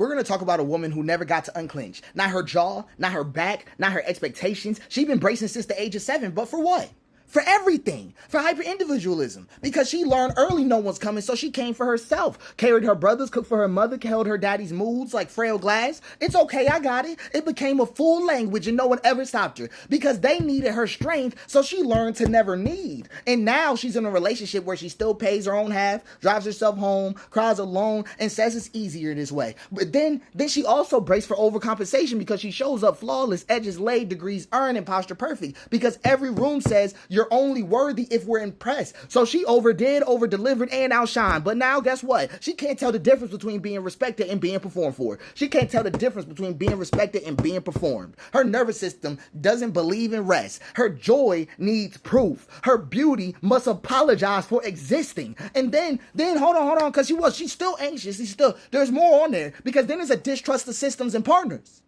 We're going to talk about a woman who never got to unclench. Not her jaw, not her back, not her expectations. She's been bracing since the age of 7, but for what? For everything. For hyper-individualism. Because she learned early no one's coming, so she came for herself. Carried her brothers, cooked for her mother, held her daddy's moods like frail glass. It's okay, I got it. It became a full language and no one ever stopped her. Because they needed her strength, so she learned to never need. And now she's in a relationship where she still pays her own half, drives herself home, cries alone, and says it's easier this way. But then she also braced for overcompensation because she shows up flawless, edges laid, degrees earned, and posture perfect. Because every room says you're only worthy if we're impressed. So she overdid, over-delivered, and outshined. But now, guess what? She can't tell the difference between being respected and being performed for. She can't tell the difference between being respected and being performed. Her nervous system doesn't believe in rest. Her joy needs proof. Her beauty must apologize for existing. And then hold on, because she's still anxious. There's more on there. Because then there's a distrust of systems and partners.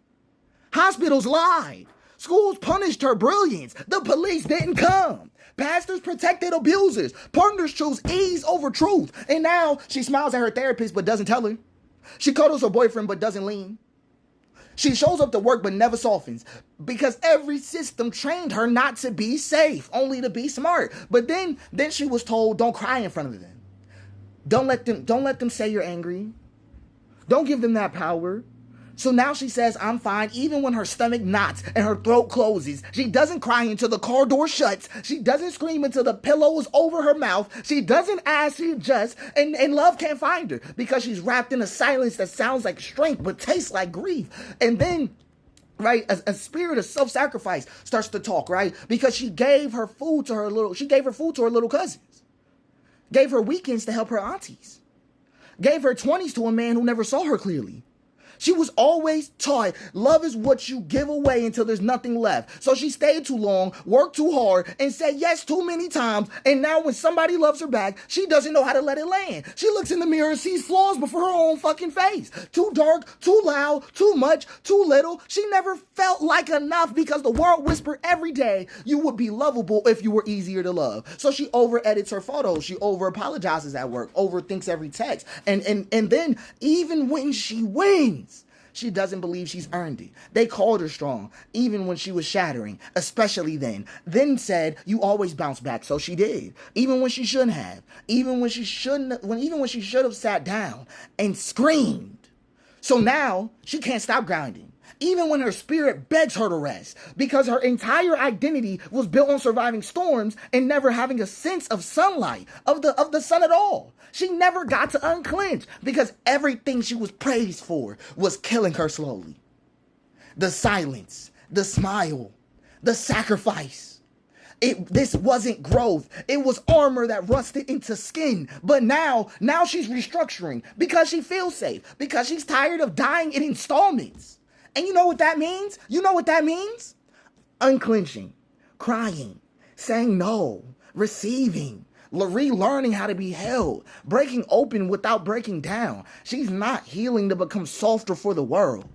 Hospitals lied. Schools punished her brilliance. The police didn't come. Pastors protected abusers. Partners chose ease over truth. And now she smiles at her therapist but doesn't tell her. She cuddles her boyfriend but doesn't lean. She shows up to work but never softens. Because every system trained her not to be safe, only to be smart. But then she was told, don't cry in front of them. Don't let them say you're angry. Don't give them that power. So now she says, I'm fine, even when her stomach knots and her throat closes. She doesn't cry until the car door shuts. She doesn't scream until the pillow is over her mouth. She doesn't ask, she adjusts, and love can't find her because she's wrapped in a silence that sounds like strength but tastes like grief. And then, right, a spirit of self-sacrifice starts to talk, right? Because she gave her food to her little cousins. Gave her weekends to help her aunties. Gave her 20s to a man who never saw her clearly. She was always taught love is what you give away until there's nothing left. So she stayed too long, worked too hard, and said yes too many times. And now when somebody loves her back, she doesn't know how to let it land. She looks in the mirror and sees flaws before her own fucking face. Too dark, too loud, too much, too little. She never felt like enough because the world whispered every day you would be lovable if you were easier to love. So she over-edits her photos. She over-apologizes at work, overthinks every text. And then even when she wins, she doesn't believe she's earned it. They called her strong, even when she was shattering, especially then. Then said, you always bounce back, so she did. Even when she shouldn't have. Even when she should have sat down and screamed. So now, she can't stop grinding. Even when her spirit begs her to rest. Because her entire identity was built on surviving storms and never having a sense of sunlight, of the sun at all. She never got to unclench because everything she was praised for was killing her slowly. The silence, the smile, the sacrifice. This wasn't growth. It was armor that rusted into skin. But now she's restructuring because she feels safe. Because she's tired of dying in installments. And you know what that means? Unclenching, crying, saying no, receiving, relearning how to be held, breaking open without breaking down. She's not healing to become softer for the world.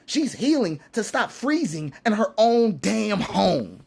She's healing to stop freezing in her own damn home.